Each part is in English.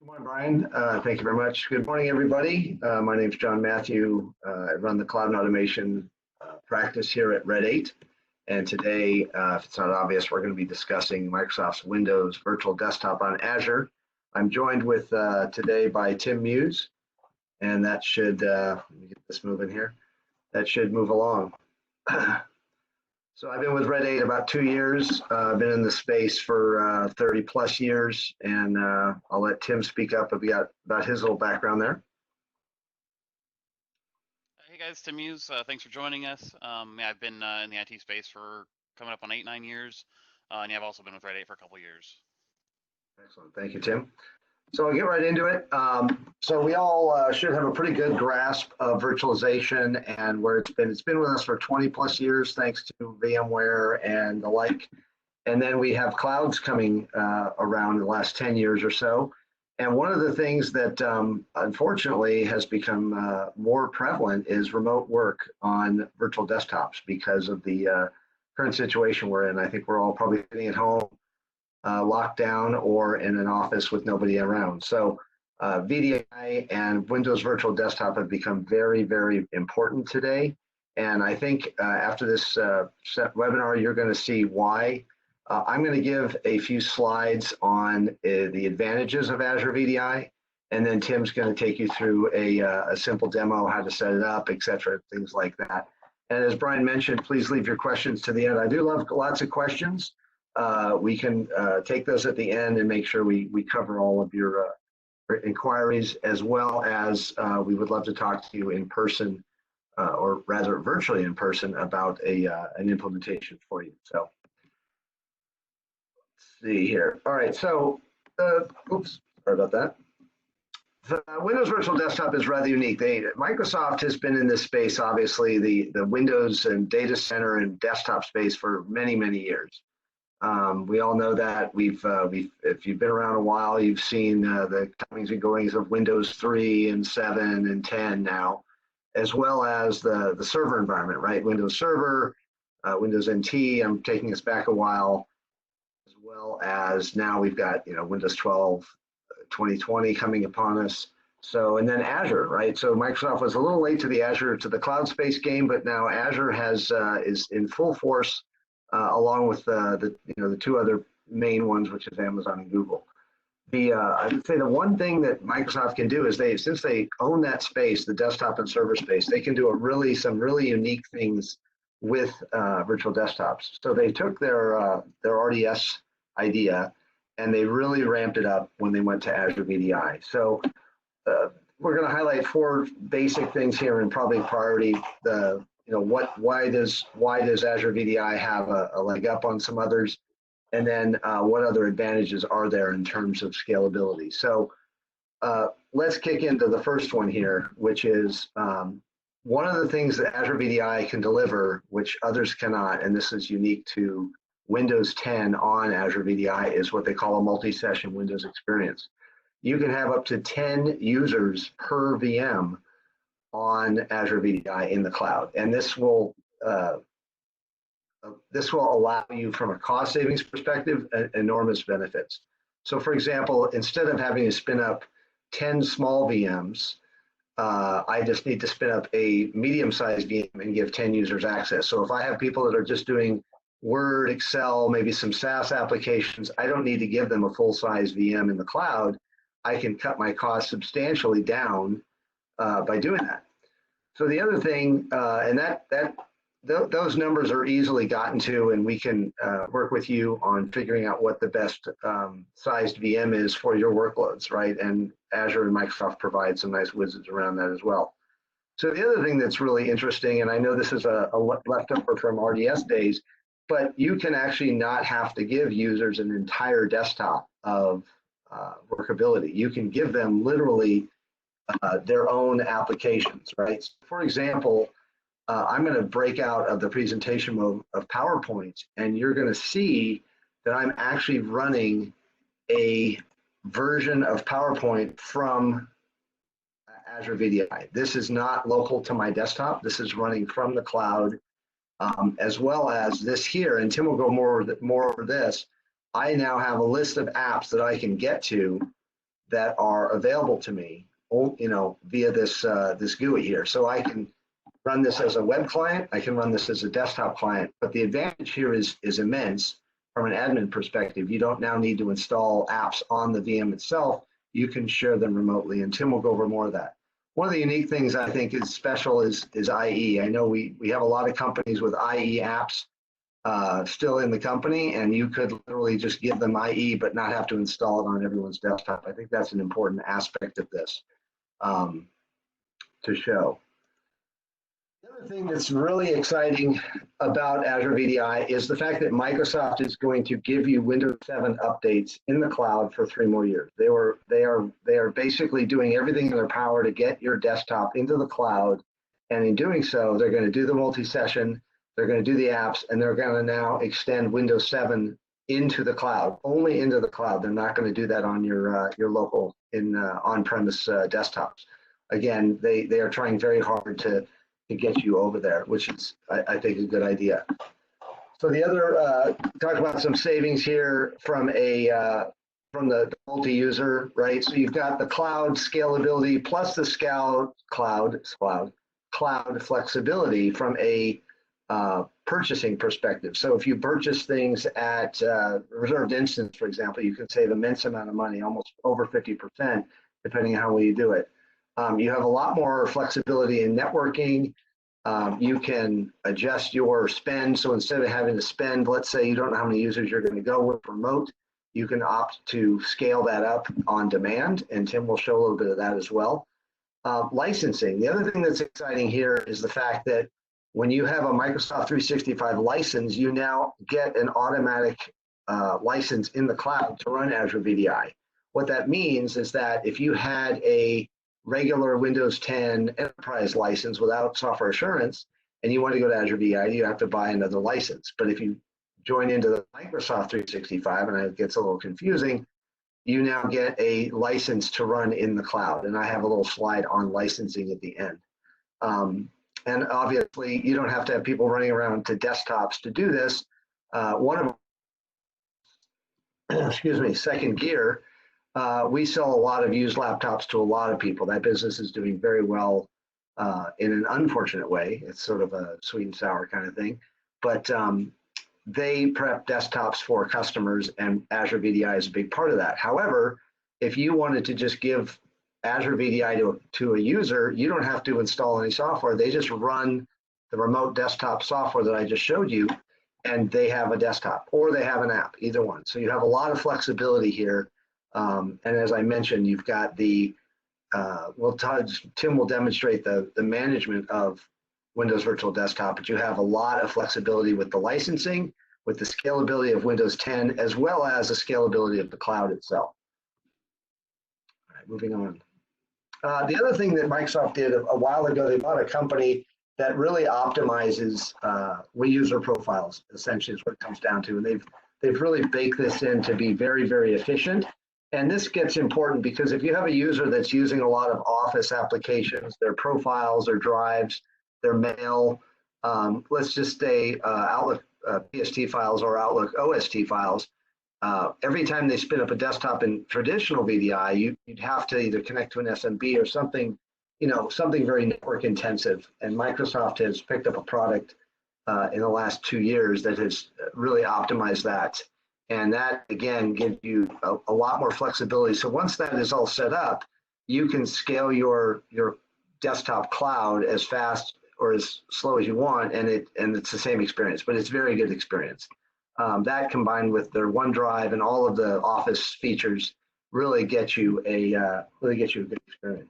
Good morning, Brian. Thank you very much. Good morning, everybody. My name is John Matthew. I run the cloud and automation practice here at Red8. And today, if it's not obvious, we're going to be discussing Microsoft's Windows Virtual Desktop on Azure. I'm joined with today by Tim Muse, and that should, let me get this moving here, that should move along. So I've been with Red8 about 2 years. I've been in the space for 30 plus years, and I'll let Tim speak up about his little background there. Hey guys, Tim Muse. Thanks for joining us. Yeah, I've been in the IT space for coming up on 9 years, and yeah, I've also been with Red8 for a couple years. Excellent, thank you, Tim. So I'll get right into it. So we all should have a pretty good grasp of virtualization and where it's been. It's been with us for 20 plus years, thanks to VMware and the like. And then we have clouds coming around in the last 10 years or so. And one of the things that unfortunately has become more prevalent is remote work on virtual desktops because of the current situation we're in. I think we're all probably sitting at home, locked down, or in an office with nobody around. So VDI and Windows Virtual Desktop have become very, very important today. And I think after this webinar, you're going to see why. I'm going to give a few slides on the advantages of Azure VDI, and then Tim's going to take you through a simple demo, how to set it up, etc., things like that. And as Brian mentioned, please leave your questions to the end. I do love lots of questions. We can take those at the end and make sure we cover all of your inquiries, as well as we would love to talk to you in person, or rather virtually in person, about an implementation for you. So let's see here. All right, so oops, sorry about that. The Windows Virtual Desktop is rather unique. Microsoft has been in this space, obviously, the Windows and data center and desktop space for many, many years. We all know that if you've been around a while, you've seen the comings and goings of Windows 3 and 7 and 10 now, as well as the server environment, right? Windows Server, Windows NT. I'm taking us back a while, as well as now we've got Windows 12, 2020 coming upon us. So, and then Azure, right? So Microsoft was a little late to the cloud space game, but now Azure is in full force. Along with the two other main ones, which is Amazon and Google. I would say the one thing that Microsoft can do is since they own that space, the desktop and server space, they can do some really unique things with virtual desktops. So they took their RDS idea and they really ramped it up when they went to Azure VDI. So we're going to highlight 4 basic things here and probably priority. Why does Azure VDI have a leg up on some others, and then what other advantages are there in terms of scalability? So let's kick into the first one here, which is one of the things that Azure VDI can deliver, which others cannot, and this is unique to Windows 10 on Azure VDI, is what they call a multi-session Windows experience. You can have up to 10 users per VM on Azure VDI in the cloud, and this will allow you, from a cost savings perspective, enormous benefits. So, for example, instead of having to spin up 10 small VMs, I just need to spin up a medium-sized VM and give 10 users access. So if I have people that are just doing Word, Excel, maybe some SaaS applications, I don't need to give them a full-size VM in the cloud. I can cut my costs substantially down by doing that. So the other thing, and those numbers are easily gotten to, and we can work with you on figuring out what the best sized VM is for your workloads, right? And Azure and Microsoft provide some nice widgets around that as well. So the other thing that's really interesting, and I know this is a leftover from RDS days, but you can actually not have to give users an entire desktop of workability. You can give them literally their own applications, right? So for example, I'm going to break out of the presentation mode of PowerPoint, and you're going to see that I'm actually running a version of PowerPoint from Azure VDI. This is not local to my desktop. This is running from the cloud, as well as this here, and Tim will go more over this. I now have a list of apps that I can get to that are available to me, via this this GUI here. So I can run this as a web client, I can run this as a desktop client, but the advantage here is immense from an admin perspective. You don't now need to install apps on the VM itself. You can share them remotely, and Tim will go over more of that. One of the unique things I think is special is IE. I know we have a lot of companies with IE apps still in the company, and you could literally just give them IE but not have to install it on everyone's desktop. I think that's an important aspect of this to show. The other thing that's really exciting about Azure VDI is the fact that Microsoft is going to give you Windows 7 updates in the cloud for 3 more years. They are basically doing everything in their power to get your desktop into the cloud, and in doing so, they're going to do the multi-session, they're going to do the apps, and they're going to now extend Windows 7 into the cloud, only into the cloud. They're not going to do that on your local on-premise desktops. Again, they are trying very hard to get you over there, which is, I think, a good idea. So the other, talk about some savings here from the multi-user, right? So you've got the cloud scalability plus the cloud flexibility from a purchasing perspective. So if you purchase things at reserved instance, for example, you can save immense amount of money, almost over 50%, depending on how you do it. You have a lot more flexibility in networking. You can adjust your spend. So instead of having to spend, let's say you don't know how many users you're going to go with remote, you can opt to scale that up on demand. And Tim will show a little bit of that as well. Licensing. The other thing that's exciting here is the fact that when you have a Microsoft 365 license, you now get an automatic license in the cloud to run Azure VDI. What that means is that if you had a regular Windows 10 enterprise license without software assurance, and you want to go to Azure VDI, you have to buy another license. But if you join into the Microsoft 365, and it gets a little confusing, you now get a license to run in the cloud. And I have a little slide on licensing at the end. And obviously, you don't have to have people running around to desktops to do this. One of, excuse me, Second Gear, we sell a lot of used laptops to a lot of people. That business is doing very well in an unfortunate way. It's sort of a sweet and sour kind of thing. But they prep desktops for customers, and Azure VDI is a big part of that. However, if you wanted to just give Azure VDI to a user, you don't have to install any software. They just run the remote desktop software that I just showed you, and they have a desktop or they have an app, either one. So you have a lot of flexibility here. And as I mentioned, you've got the, Tim will demonstrate the management of Windows Virtual Desktop, but you have a lot of flexibility with the licensing, with the scalability of Windows 10, as well as the scalability of the cloud itself. All right, moving on. The other thing that Microsoft did a while ago, they bought a company that really optimizes user profiles, essentially is what it comes down to. And they've really baked this in to be very, very efficient. And this gets important because if you have a user that's using a lot of Office applications, their profiles, their drives, their mail, let's just say Outlook PST files or Outlook OST files, every time they spin up a desktop in traditional VDI, you'd have to either connect to an SMB or something, something very network intensive. And Microsoft has picked up a product in the last 2 years that has really optimized that. And that, again, gives you a lot more flexibility. So once that is all set up, you can scale your desktop cloud as fast or as slow as you want, and it's the same experience, but it's very good experience. That combined with their OneDrive and all of the Office features really get you a good experience.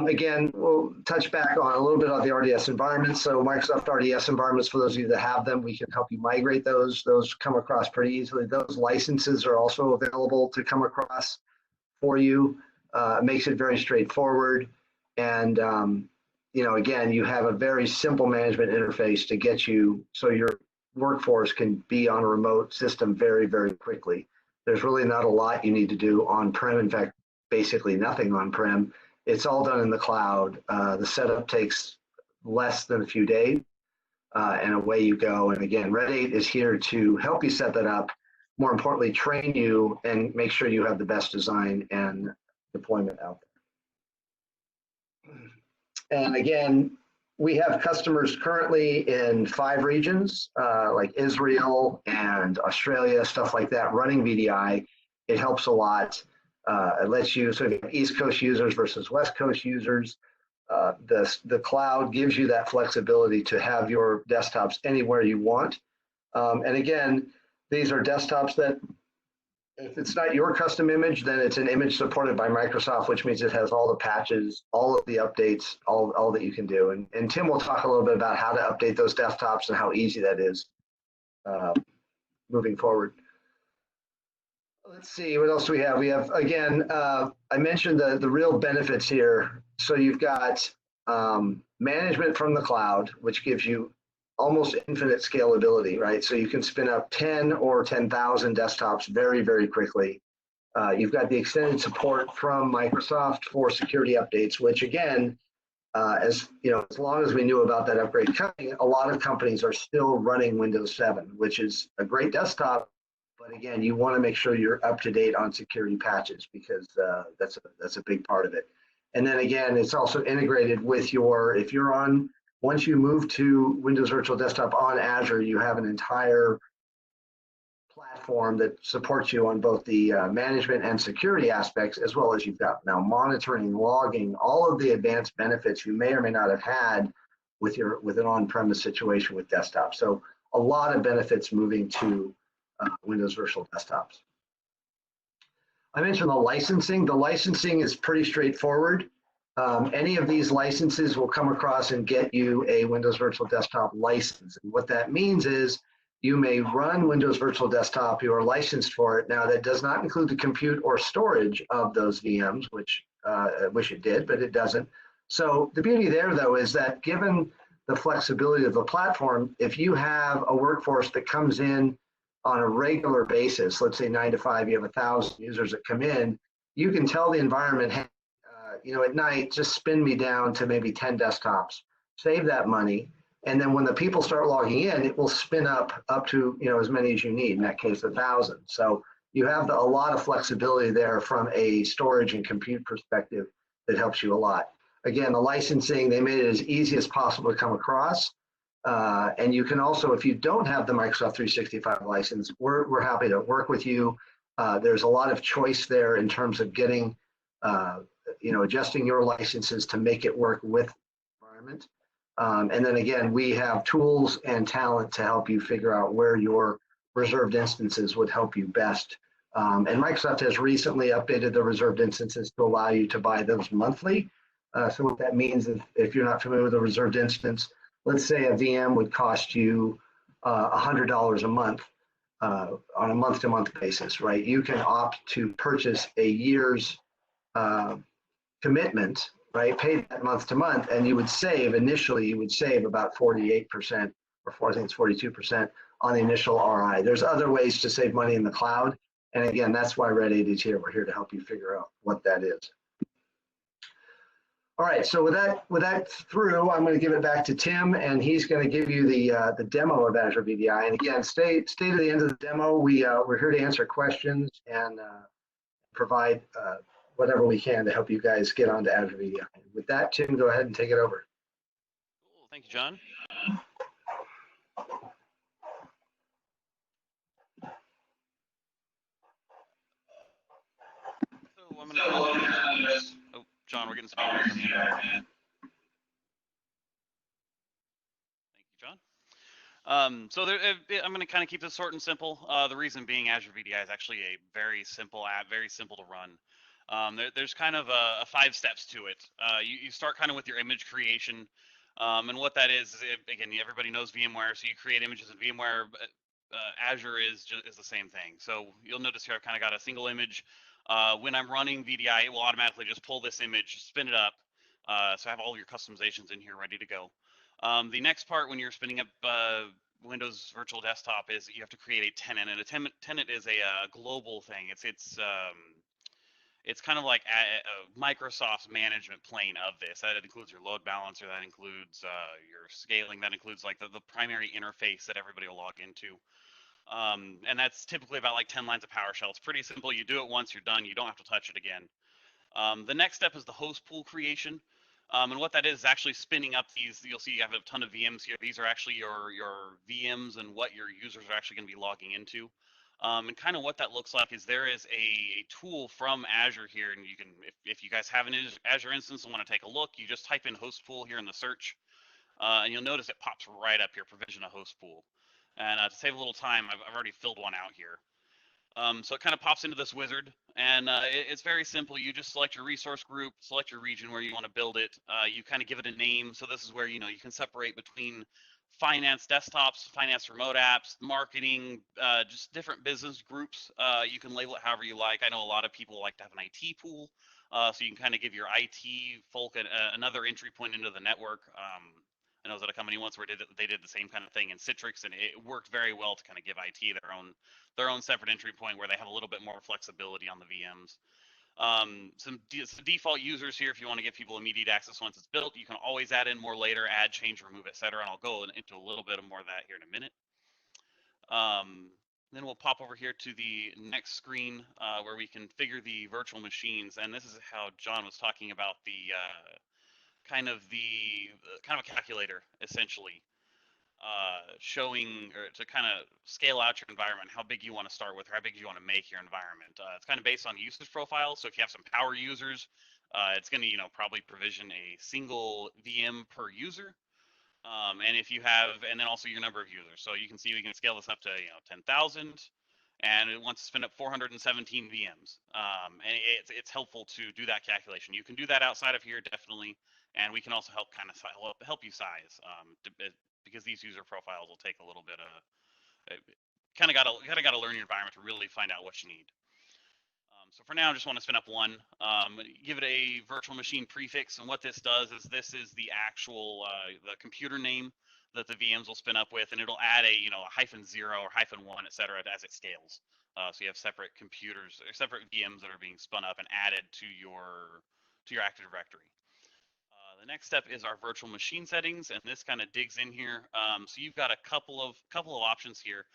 Again, we'll touch back on a little bit on the RDS environments. So Microsoft RDS environments, for those of you that have them, we can help you migrate those. Those come across pretty easily. Those licenses are also available to come across for you. It makes it very straightforward. And, again, you have a very simple management interface to get you so your workforce can be on a remote system very, very quickly. There's really not a lot you need to do on-prem. In fact, basically nothing on-prem. It's all done in the cloud. The setup takes less than a few days, and away you go. And again, Red8 is here to help you set that up. more importantly, train you and make sure you have the best design and deployment out there. And again, we have customers currently in 5 regions, like Israel and Australia, stuff like that, running VDI. It helps a lot. It lets you, so if you have East Coast users versus West Coast users, the cloud gives you that flexibility to have your desktops anywhere you want. And again, these are desktops that, if it's not your custom image, then it's an image supported by Microsoft, which means it has all the patches, all of the updates, all that you can do. And Tim will talk a little bit about how to update those desktops and how easy that is moving forward. Let's see, what else do we have? We have, again, I mentioned the real benefits here. So you've got management from the cloud, which gives you almost infinite scalability, right? So you can spin up 10 or 10,000 desktops very, very quickly. You've got the extended support from Microsoft for security updates, which again, as you know, as long as we knew about that upgrade coming, a lot of companies are still running Windows 7, which is a great desktop. But again, you want to make sure you're up to date on security patches, because that's a big part of it. And then again, it's also integrated with your, if you're on, once you move to Windows Virtual Desktop on Azure, you have an entire platform that supports you on both the management and security aspects, as well as you've got now monitoring, logging, all of the advanced benefits you may or may not have had with an on-premise situation with desktop. So a lot of benefits moving to Windows Virtual Desktops. I mentioned the licensing. The licensing is pretty straightforward. Any of these licenses will come across and get you a Windows Virtual Desktop license. And what that means is you may run Windows Virtual Desktop, you are licensed for it. Now, that does not include the compute or storage of those VMs, which I wish it did, but it doesn't. So the beauty there, though, is that given the flexibility of the platform, if you have a workforce that comes in on a regular basis, let's say 9 to 5, you have 1,000 users that come in, you can tell the environment, hey, at night, just spin me down to maybe 10 desktops, save that money, and then when the people start logging in, it will spin up to as many as you need, in that case 1,000. So you have a lot of flexibility there from a storage and compute perspective that helps you a lot. Again, the licensing, they made it as easy as possible to come across. And you can also, if you don't have the Microsoft 365 license, we're happy to work with you. There's a lot of choice there in terms of getting, adjusting your licenses to make it work with the environment. And then again, we have tools and talent to help you figure out where your reserved instances would help you best. And Microsoft has recently updated the reserved instances to allow you to buy those monthly. So what that means is, if you're not familiar with a reserved instance, let's say a VM would cost you $100 a month on a month-to-month basis, right? You can opt to purchase a year's commitment, right? Pay that month to month, and you would save, initially, you would save about 48%, or I think it's 42% on the initial RI. There's other ways to save money in the cloud. And again, that's why Red8 is here. We're here to help you figure out what that is. All right, so with that through, I'm going to give it back to Tim, and he's going to give you the demo of Azure VDI. And again, stay to the end of the demo. We're here to answer questions and provide whatever we can to help you guys get onto Azure VDI. With that, Tim, go ahead and take it over. Cool, thank you, John. So I'm going to. Oh, John, we're getting some feedback from you. Thank you, John. So I'm going to kind of keep this short and simple. The reason being, Azure VDI is actually a very simple app, very simple to run. There's kind of 5 steps to it. You start kind of with your image creation. And what that is again, everybody knows VMware, so you create images in VMware. Azure is the same thing. So you'll notice here I've kind of got a single image. When I'm running VDI, it will automatically just pull this image, spin it up. So I have all your customizations in here ready to go. The next part, when you're spinning up Windows Virtual Desktop, is you have to create a tenant, and a tenant is a global thing. It's kind of like Microsoft's management plane of this. That includes your load balancer, that includes your scaling, that includes like the primary interface that everybody will log into. And that's typically about like 10 lines of PowerShell. It's pretty simple. You do it once, you're done. You don't have to touch it again. The next step is the host pool creation. And what that is actually spinning up these. You'll see you have a ton of VMs here. These are actually your VMs and what your users are actually going to be logging into. And kind of what that looks like is there is a tool from Azure here, and you can, if you guys have an Azure instance and want to take a look, you just type in host pool here in the search, and you'll notice it pops right up here, provision a host pool. And to save a little time, I've already filled one out here. So it kind of pops into this wizard, and it's very simple. You just select your resource group, select your region where you want to build it. You kind of give it a name. So this is where you can separate between finance desktops, finance remote apps, marketing, just different business groups. You can label it however you like. I know a lot of people like to have an IT pool, so you can kind of give your IT folk another entry point into the network. I know I was at a company once where they did the same kind of thing in Citrix, and it worked very well to kind of give IT their own separate entry point where they have a little bit more flexibility on the VMs. Some default users here, if you want to give people immediate access once it's built, you can always add in more later, add, change, remove, etc. And I'll go into a little bit more of that here in a minute. Then we'll pop over here to the next screen where we configure the virtual machines. And this is how John was talking about the kind of a calculator, essentially. Showing or to kind of scale out your environment, how big you want to start with, or how big you want to make your environment. It's kind of based on usage profiles. So if you have some power users, it's going to probably provision a single VM per user. And if you have, and then also your number of users. So you can see we can scale this up to 10,000, and it wants to spin up 417 VMs. And it's helpful to do that calculation. You can do that outside of here, definitely, and we can also help you size, because these user profiles will take a little bit of kind of gotta learn your environment to really find out what you need. So for now, I just want to spin up one, give it a virtual machine prefix, and what this does is this is the actual the computer name that the VMs will spin up with, and it'll add a -0 or -1, etc. as it scales. So you have separate computers or separate VMs that are being spun up and added to your Active Directory. The next step is our virtual machine settings, and this kind of digs in here. So you've got a couple of options here.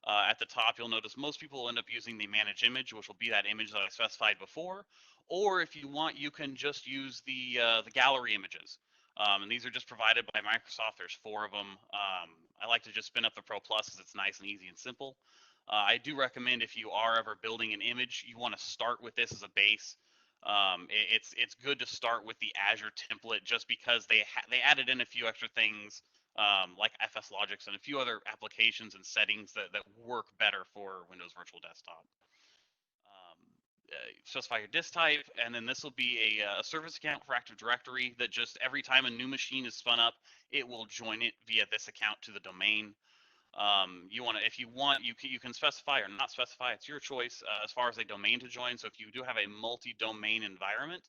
At the top, you'll notice most people will end up using the manage image, which will be that image that I specified before. Or if you want, you can just use the gallery images. And these are just provided by Microsoft. There's 4 of them. I like to just spin up the PROPLUS because it's nice and easy and simple. I do recommend if you are ever building an image, you want to start with this as a base. It's good to start with the Azure template just because they added in a few extra things, like FS Logics and a few other applications and settings that work better for Windows Virtual Desktop. Specify your disk type, and then this will be a service account for Active Directory that just every time a new machine is spun up, it will join it via this account to the domain. If you want, you can specify or not specify. It's your choice as far as a domain to join. So if you do have a multi-domain environment,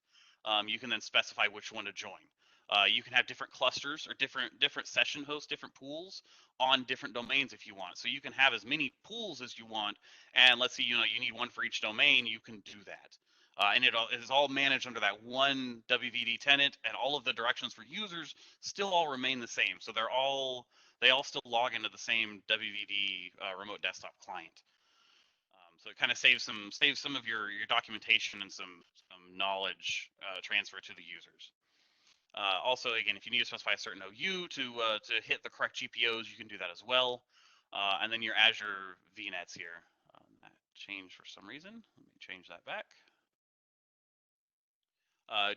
you can then specify which one to join. You can have different clusters or different session hosts, different pools on different domains if you want. So you can have as many pools as you want. And let's say you need one for each domain, you can do that. And it is all managed under that one WVD tenant, and all of the directions for users still all remain the same. So they all still log into the same WVD remote desktop client. So it kind of saves some of your documentation and some knowledge transfer to the users. Also, again, if you need to specify a certain OU to hit the correct GPOs, you can do that as well. And then your Azure VNets here. That changed for some reason. Let me change that back.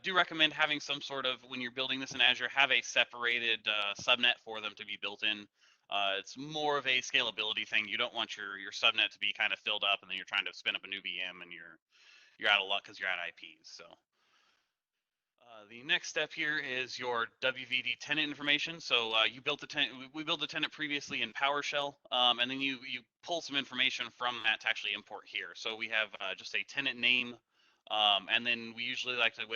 Do recommend having some sort of, when you're building this in Azure, have a separated subnet for them to be built in. It's more of a scalability thing. You don't want your subnet to be kind of filled up, and then you're trying to spin up a new VM and you're out of luck because you're out of IPs. So the next step here is your WVD tenant information. So you built the tenant. We built the tenant previously in PowerShell, and then you pull some information from that to actually import here. So we have just a tenant name. And then we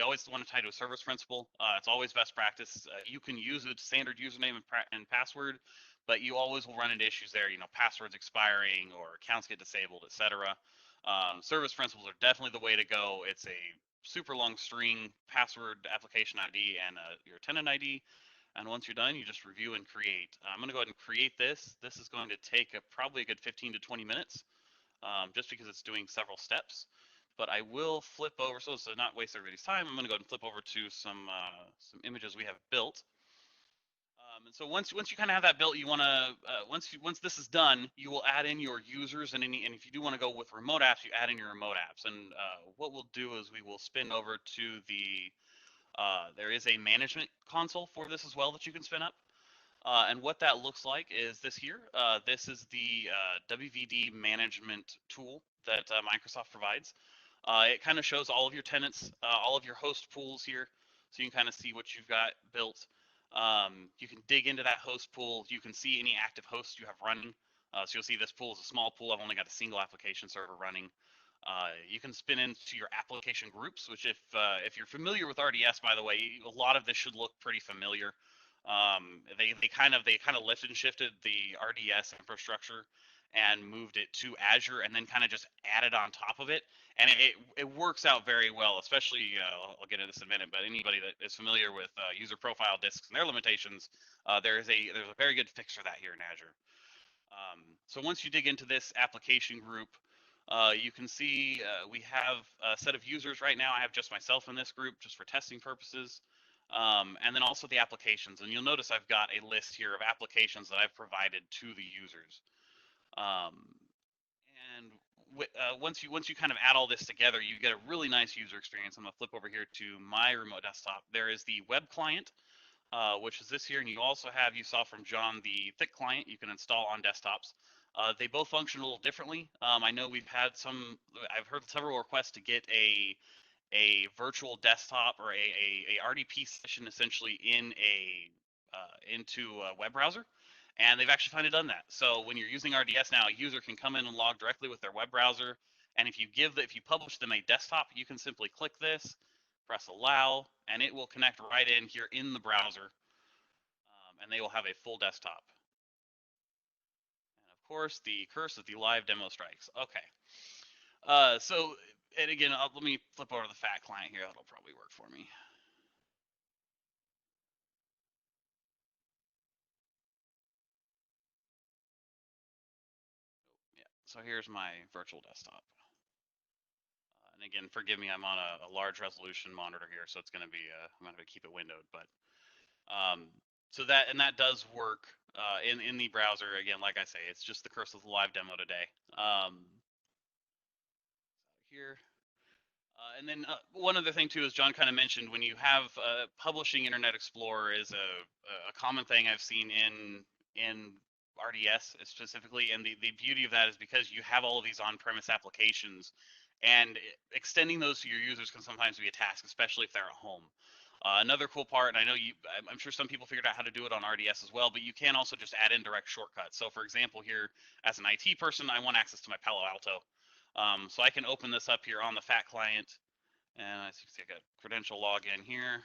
always want to tie to a service principal. It's always best practice. You can use a standard username and password, but you always will run into issues there. Passwords expiring or accounts get disabled, etc. Service principals are definitely the way to go. It's a super long string, password, application ID, and your tenant ID. And once you're done, you just review and create. I'm going to go ahead and create this. This is going to take probably a good 15 to 20 minutes, just because it's doing several steps. But I will flip over, so to not waste everybody's time, I'm going to go ahead and flip over to some images we have built. And so once you kind of have that built, you want to once this is done, you will add in your users, and if you do want to go with remote apps, you add in your remote apps. And what we'll do is we will spin over to the there is a management console for this as well that you can spin up. And what that looks like is this here. This is the WVD management tool that Microsoft provides. It kind of shows all of your tenants, all of your host pools here, so you can kind of see what you've got built. You can dig into that host pool. You can see any active hosts you have running. So you'll see this pool is a small pool. I've only got a single application server running. You can spin into your application groups, which if you're familiar with RDS, by the way, a lot of this should look pretty familiar. They kind of lifted and shifted the RDS infrastructure and moved it to Azure, and then kind of just added on top of it, and it works out very well. Especially I'll get into this in a minute, but anybody that is familiar with user profile disks and their limitations, there's a very good fix for that here in Azure. So once you dig into this application group, you can see we have a set of users right now. I have just myself in this group just for testing purposes. And then also the applications. And you'll notice I've got a list here of applications that I've provided to the users. And once you kind of add all this together, you get a really nice user experience. I'm gonna flip over here to my remote desktop. There is the web client, which is this here, and you also have, you saw from John, the thick client you can install on desktops. They both function a little differently. I know I've heard several requests to get a virtual desktop or a RDP session essentially into a web browser, and they've actually finally done that. So when you're using RDS now, a user can come in and log directly with their web browser, and if you publish them a desktop, you can simply click this, press allow, and it will connect right in here in the browser, and they will have a full desktop. And of course, the curse of the live demo strikes. Okay. So, and again, let me flip over to the fat client here. That'll probably work for me. Yeah, so here's my virtual desktop. And again, forgive me, I'm on a large resolution monitor here, so it's going to be, I'm going to keep it windowed. But so that does work in the browser. Again, like I say, it's just the curse of the live demo today. Here. And then one other thing too is John kind of mentioned, when you have publishing Internet Explorer is a common thing I've seen in RDS specifically, and the beauty of that is because you have all of these on-premise applications, and extending those to your users can sometimes be a task, especially if they're at home. Another cool part, and I know I'm sure some people figured out how to do it on RDS as well, but you can also just add in direct shortcuts. So for example, here as an IT person, I want access to my Palo Alto. So I can open this up here on the FAT client, and as you can see, I got credential login here.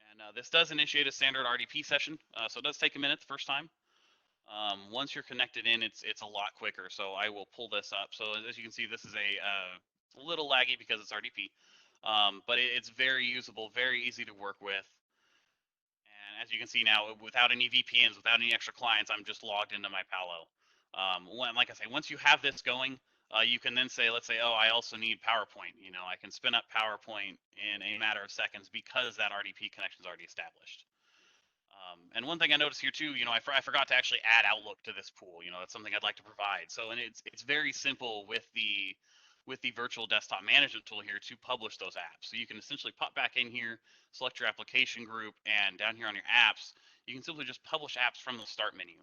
And this does initiate a standard RDP session, so it does take a minute the first time. Once you're connected in, it's a lot quicker. So I will pull this up. So as you can see, this is a little laggy because it's RDP, but it's very usable, very easy to work with. And as you can see now, without any VPNs, without any extra clients, I'm just logged into my Palo. Like I say, once you have this going, you can then say, let's say, oh, I also need PowerPoint. You know, I can spin up PowerPoint in a matter of seconds because that RDP connection is already established. And one thing I noticed here too, you know, I forgot to actually add Outlook to this pool. You know, that's something I'd like to provide. So, and it's very simple with the virtual desktop management tool here to publish those apps. So you can essentially pop back in here, select your application group, and down here on your apps, you can simply just publish apps from the start menu.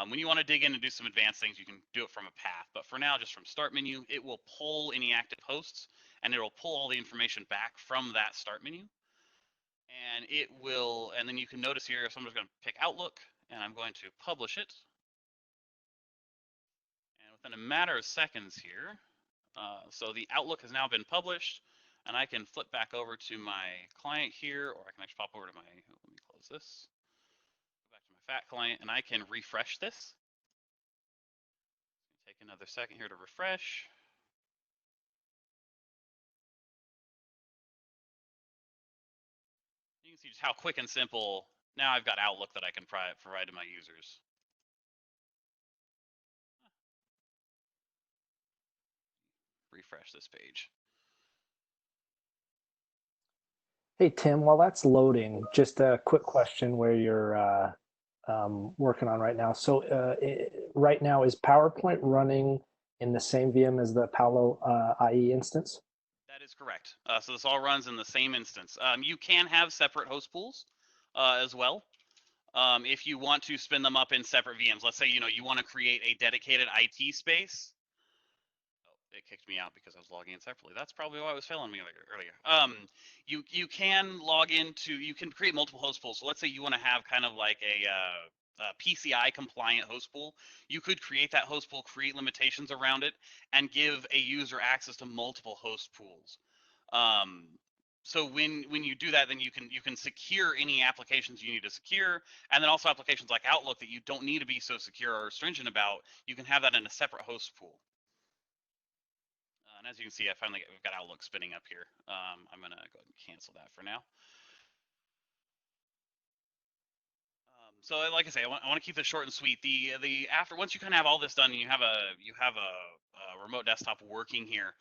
When you want to dig in and do some advanced things, you can do it from a path. But for now, just from start menu, it will pull any active hosts, and it will pull all the information back from that start menu. And it will, and then you can notice here, someone's going to pick Outlook, and I'm going to publish it. And within a matter of seconds here, so the Outlook has now been published, and I can flip back over to my client here, or I can actually pop over to my, let me close this, go back to my FAT client, and I can refresh this. Take another second here to refresh. how quick and simple. Now I've got Outlook that I can provide to my users. Refresh this page. Hey, Tim, while that's loading, just a quick question where you're working on right now. So right now, is PowerPoint running in the same VM as the Palo IE instance? That is correct. So this all runs in the same instance. You can have separate host pools as well. If you want to spin them up in separate VMs, let's say you want to create a dedicated IT space. It kicked me out because I was logging in separately. That's probably why it was failing me earlier. You can log into, you can create multiple host pools. So let's say you want to have kind of like a PCI compliant host pool. You could create that host pool, create limitations around it, and give a user access to multiple host pools. So when you do that, then you can secure any applications you need to secure, and then also applications like Outlook that you don't need to be so secure or stringent about. You can have that in a separate host pool. And as you can see, we've got Outlook spinning up here. I'm gonna go ahead and cancel that for now. So like I say, I want to keep this short and sweet. Once you kind of have all this done, and you have a remote desktop working here.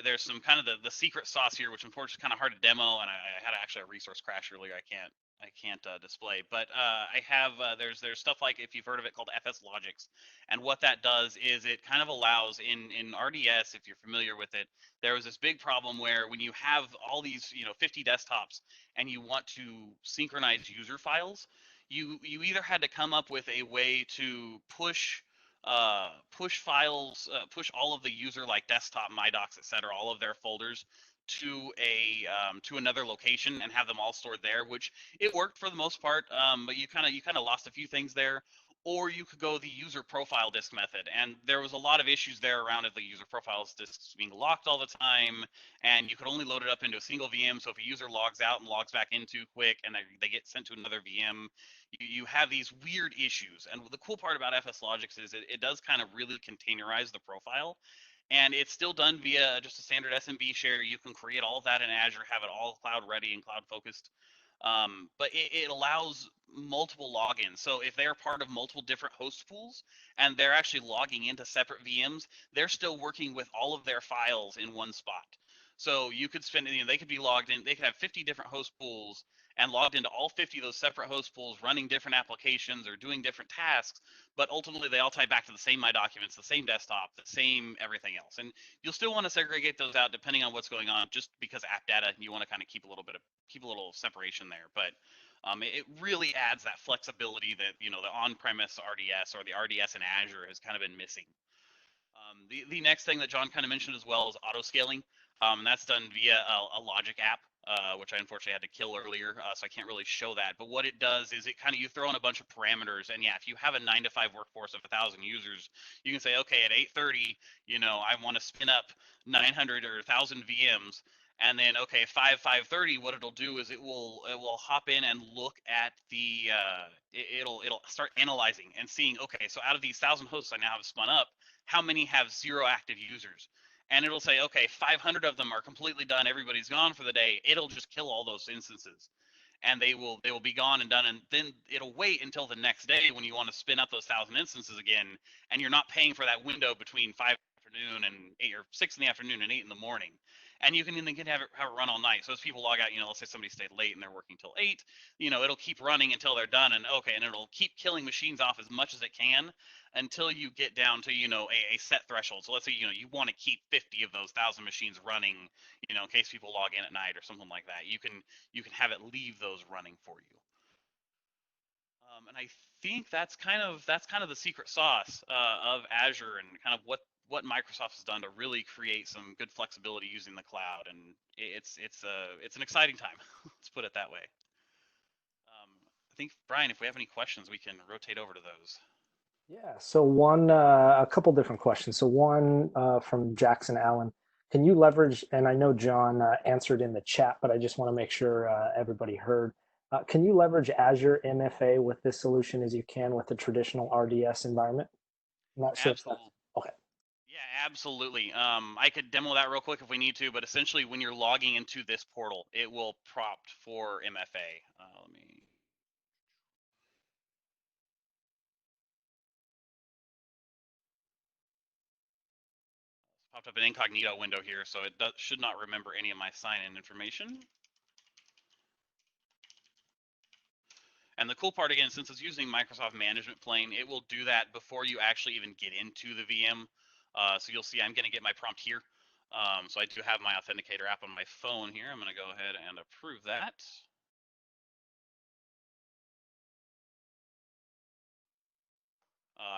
There's some kind of the secret sauce here, which unfortunately is kind of hard to demo, and I had actually a resource crash earlier. I can't display, but I have there's stuff like, if you've heard of it, called FS Logics, and what that does is it kind of allows in RDS, if you're familiar with it, there was this big problem where when you have all these 50 desktops and you want to synchronize user files, you either had to come up with a way to push files, push all of the user, like desktop, my docs, etc., all of their folders to to another location and have them all stored there, which it worked for the most part, but you kind of lost a few things there. Or you could go the user profile disk method, and there was a lot of issues there around it, the user profiles disks being locked all the time, and you could only load it up into a single VM. So if a user logs out and logs back in too quick, and they get sent to another VM, you have these weird issues. And the cool part about FS Logics is it does kind of really containerize the profile, and it's still done via just a standard SMB share. You can create all of that in Azure, have it all cloud ready and cloud focused. But it allows multiple logins. So if they're part of multiple different host pools and they're actually logging into separate VMs, they're still working with all of their files in one spot. So you could spend, they could be logged in, they could have 50 different host pools and logged into all 50 of those separate host pools, running different applications or doing different tasks, but ultimately they all tie back to the same My Documents, the same desktop, the same everything else. And you'll still want to segregate those out depending on what's going on, just because app data, you want to kind of keep a little separation there. But it really adds that flexibility that the on-premise RDS or the RDS in Azure has kind of been missing. The next thing that John kind of mentioned as well is auto scaling. And that's done via a logic app, which I unfortunately had to kill earlier, so I can't really show that. But what it does is you throw in a bunch of parameters, and yeah, if you have a 9-to-5 workforce of 1,000 users, you can say, okay, at 8:30, I want to spin up 900 or 1,000 VMs. And then, okay, 5:30, what it'll do is it will hop in and look at the it'll start analyzing and seeing, okay, so out of these 1,000 hosts I now have spun up, how many have 0 active users? And it'll say, okay, 500 of them are completely done, everybody's gone for the day. It'll just kill all those instances, and they will be gone and done. And then it'll wait until the next day when you want to spin up those 1,000 instances again, and you're not paying for that window between 5 in the afternoon and 8, or 6 in the afternoon and 8 in the morning. And you can have it run all night. So as people log out, let's say somebody stayed late and they're working till 8, it'll keep running until they're done. And okay, and it'll keep killing machines off as much as it can until you get down to a set threshold. So let's say you want to keep 50 of those 1,000 machines running, in case people log in at night or something like that. You can have it leave those running for you. And I think that's kind of the secret sauce of Azure, and kind of what Microsoft has done to really create some good flexibility using the cloud. And it's an exciting time. Let's put it that way. I think, Brian, if we have any questions, we can rotate over to those. Yeah, so a couple different questions. So one from Jackson Allen. Can you leverage, and I know John answered in the chat, but I just want to make sure everybody heard. Can you leverage Azure MFA with this solution as you can with the traditional RDS environment? I'm not sure if that's, okay. Yeah, absolutely. I could demo that real quick if we need to, but essentially when you're logging into this portal, it will prompt for MFA. Let me. It's popped up an incognito window here, so it should not remember any of my sign-in information. And the cool part, again, since it's using Microsoft Management Plane, it will do that before you actually even get into the VM. So you'll see I'm going to get my prompt here. So I do have my Authenticator app on my phone here. I'm going to go ahead and approve that.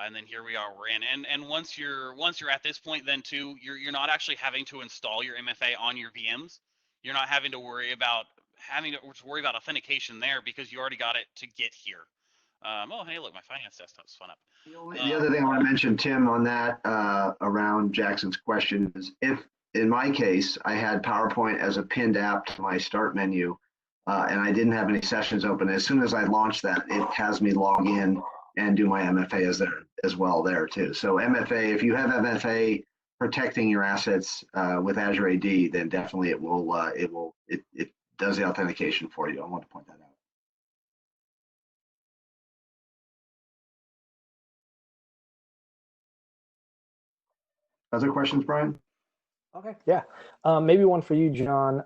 And then here we are, we're in. And once you're at this point, then too, you're not actually having to install your MFA on your VMs. You're not having to worry about authentication there because you already got it to get here. Oh, hey, look, my finance desktop's spun up. The other thing I want to mention, Tim, on that around Jackson's question is if, in my case, I had PowerPoint as a pinned app to my start menu and I didn't have any sessions open, as soon as I launch that, it has me log in and do my MFA as well there too. So MFA, if you have MFA protecting your assets with Azure AD, then definitely it does the authentication for you. I want to point that out. Other questions, Brian? Okay, yeah. Maybe one for you, John.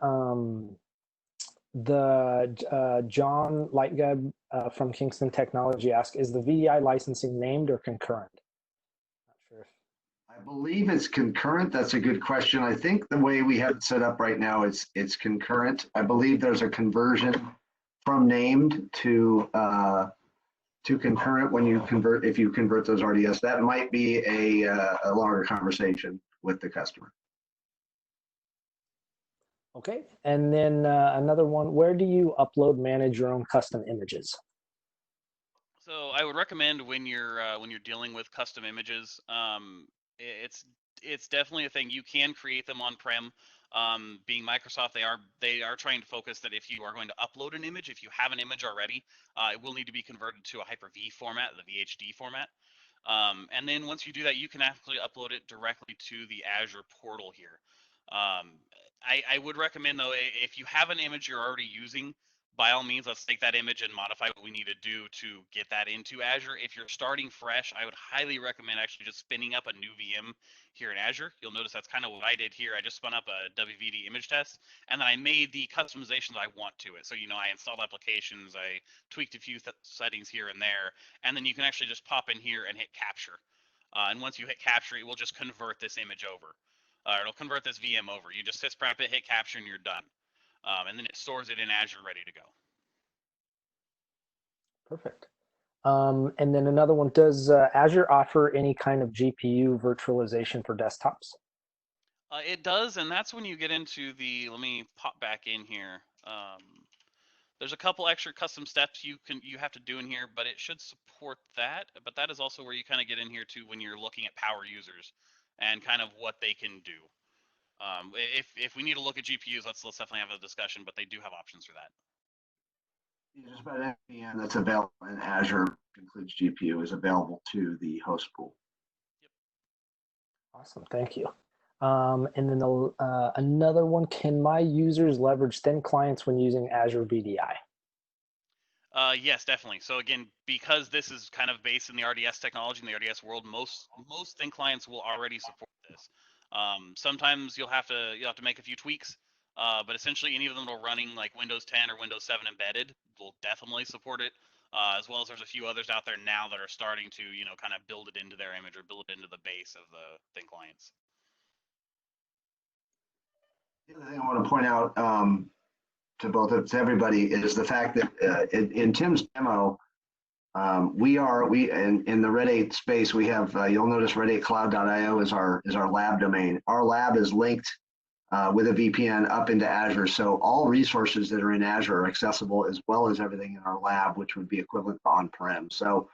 John Lightgeb from Kingston Technology asked, is the VDI licensing named or concurrent? Not sure. I believe it's concurrent. That's a good question. I think the way we have it set up right now, it's concurrent. I believe there's a conversion from named to concurrent when you convert, if you convert those RDS. That might be a longer conversation with the customer. Okay, and then another one, where do you upload, manage your own custom images? So I would recommend when you're dealing with custom images, it's definitely a thing. You can create them on-prem. Being Microsoft, they are trying to focus that if you are going to upload an image, if you have an image already, it will need to be converted to a Hyper-V format, the VHD format. And then once you do that, you can actually upload it directly to the Azure portal here. I would recommend, though, if you have an image you're already using, by all means, let's take that image and modify what we need to do to get that into Azure. If you're starting fresh, I would highly recommend actually just spinning up a new VM here in Azure. You'll notice that's kind of what I did here. I just spun up a WVD image test, and then I made the customizations I want to it. So, I installed applications, I tweaked a few settings here and there, and then you can actually just pop in here and hit capture. And once you hit capture, it will just convert this image over. It'll convert this VM over. You just sysprep it, hit capture, and you're done. And then it stores it in Azure ready to go. Perfect. And then another one, does Azure offer any kind of GPU virtualization for desktops? It does, and that's when you get into let me pop back in here. There's a couple extra custom steps you have to do in here, but it should support that. But that is also where you kind of get in here too when you're looking at power users and kind of what they can do. If we need to look at GPUs, let's definitely have a discussion, but they do have options for that. Just about any VM that's available in Azure, includes GPU, is available to the host pool. Yep. Awesome, thank you. And then another one, can my users leverage thin clients when using Azure VDI? Yes, definitely. So again, because this is kind of based in the RDS technology in the RDS world, most thin clients will already support this. Sometimes you'll have to make a few tweaks, but essentially any of them that are running like Windows 10 or Windows 7 embedded will definitely support it. As well as there's a few others out there now that are starting to kind of build it into their image or build it into the base of the thin clients. The other thing I want to point out to everybody is the fact that in Tim's demo, we in the Red8 space, we have you'll notice red8cloud.io is our lab domain. Our lab is linked with a VPN up into Azure, so all resources that are in Azure are accessible, as well as everything in our lab, which would be equivalent to on-prem. So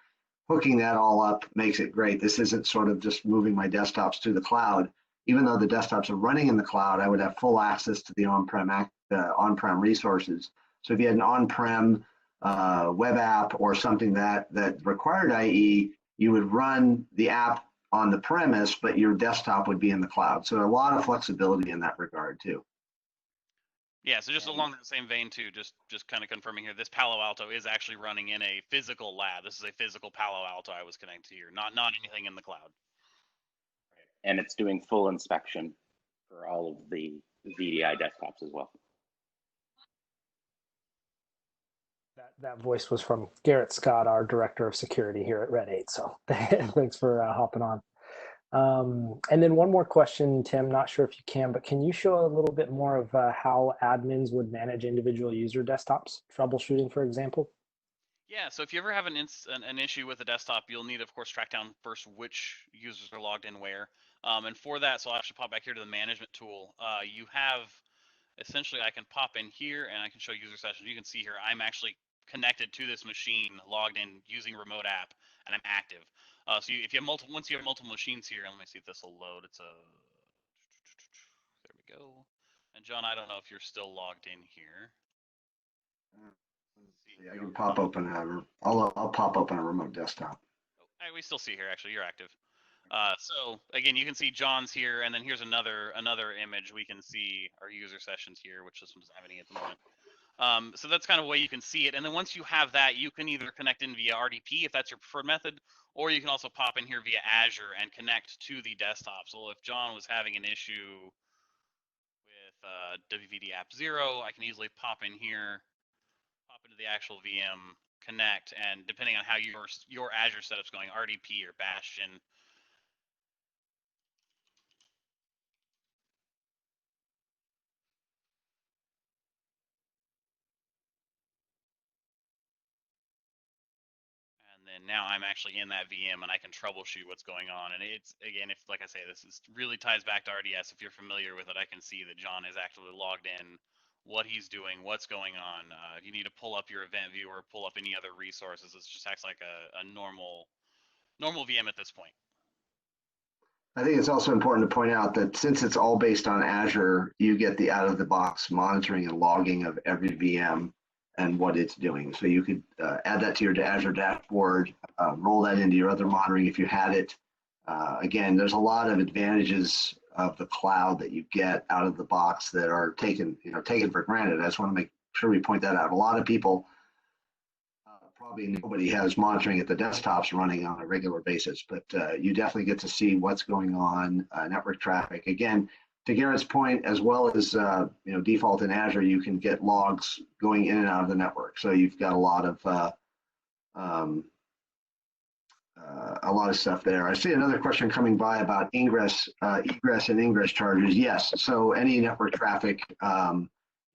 hooking that all up makes it great. This isn't sort of just moving my desktops to the cloud. Even though the desktops are running in the cloud, I would have full access to the on-prem resources. So if you had an on-prem web app or something that required IE, you would run the app on the premise, but your desktop would be in the cloud. So a lot of flexibility in that regard too. Yeah, so just along the same vein too, just kind of confirming here, this Palo Alto is actually running in a physical lab. This is a physical Palo Alto I was connected to here, not anything in the cloud. And it's doing full inspection for all of the VDI desktops as well. That voice was from Garrett Scott, our director of security here at Red8. So thanks for hopping on. And then one more question, Tim, not sure if you can, but can you show a little bit more of how admins would manage individual user desktops, troubleshooting, for example? Yeah, so if you ever have an issue with a desktop, you'll need, of course, track down first which users are logged in where. And for that, so I'll actually pop back here to the management tool. You have, essentially, I can pop in here and I can show user sessions. You can see here, I'm actually connected to this machine, logged in using remote app, and I'm active. So if you have once you have multiple machines here, let me see if this will load. It's a, there we go. And John, I don't know if you're still logged in here. Yeah, I can pop open I'll pop open a remote desktop. Oh, we still see here, actually, you're active. So again, you can see John's here, and then here's another image. We can see our user sessions here, which this one doesn't have any at the moment. So that's kind of a way you can see it. And then once you have that, you can either connect in via RDP if that's your preferred method, or you can also pop in here via Azure and connect to the desktop. So if John was having an issue with WVD app 0, I can easily pop in here, pop into the actual VM, connect, and depending on how your Azure setup's going, RDP or Bastion. And then now I'm actually in that VM and I can troubleshoot what's going on. And it's, again, if, like I say, this is really ties back to RDS. If you're familiar with it, I can see that John is actively logged in, what he's doing, what's going on. If you need to pull up your event viewer, pull up any other resources, it just acts like a normal VM at this point. I think it's also important to point out that since it's all based on Azure, you get the out-of-the-box monitoring and logging of every VM and what it's doing. So you could add that to your Azure dashboard, roll that into your other monitoring if you had it. Again, there's a lot of advantages of the cloud that you get out of the box that are taken for granted. I just want to make sure we point that out. A lot of people, probably nobody has monitoring at the desktops running on a regular basis, but you definitely get to see what's going on, network traffic. Again, to Garrett's point, as well as default in Azure, you can get logs going in and out of the network. So you've got a lot of stuff there. I see another question coming by about egress and ingress charges. Yes, so any network traffic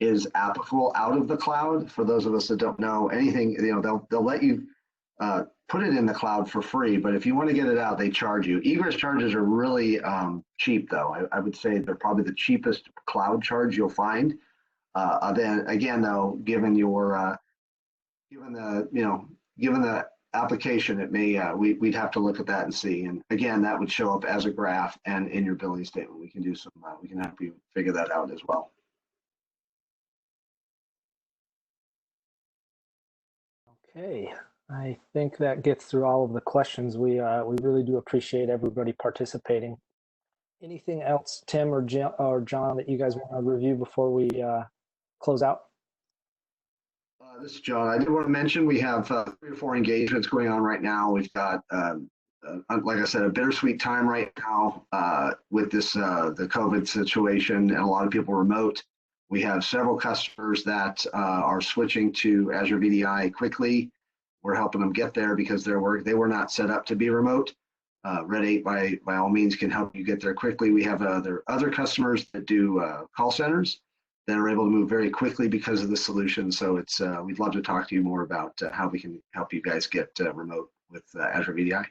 is applicable out of the cloud. For those of us that don't know anything, they'll let you put it in the cloud for free, but if you want to get it out, they charge you. Egress charges are really cheap, though. I would say they're probably the cheapest cloud charge you'll find. Then again, though, given the application, it may we'd have to look at that and see. And again, that would show up as a graph and in your billing statement. We can do some. We can help you figure that out as well. Okay, I think that gets through all of the questions. We really do appreciate everybody participating. Anything else, Tim or John, that you guys want to review before we close out? This is John. I did want to mention we have 3 or 4 engagements going on right now. We've got, like I said, a bittersweet time right now with this the COVID situation and a lot of people remote. We have several customers that are switching to Azure VDI quickly. We're helping them get there because they were not set up to be remote. Red8 by all means can help you get there quickly. We have other customers that do call centers that are able to move very quickly because of the solution. So it's we'd love to talk to you more about how we can help you guys get remote with Azure VDI.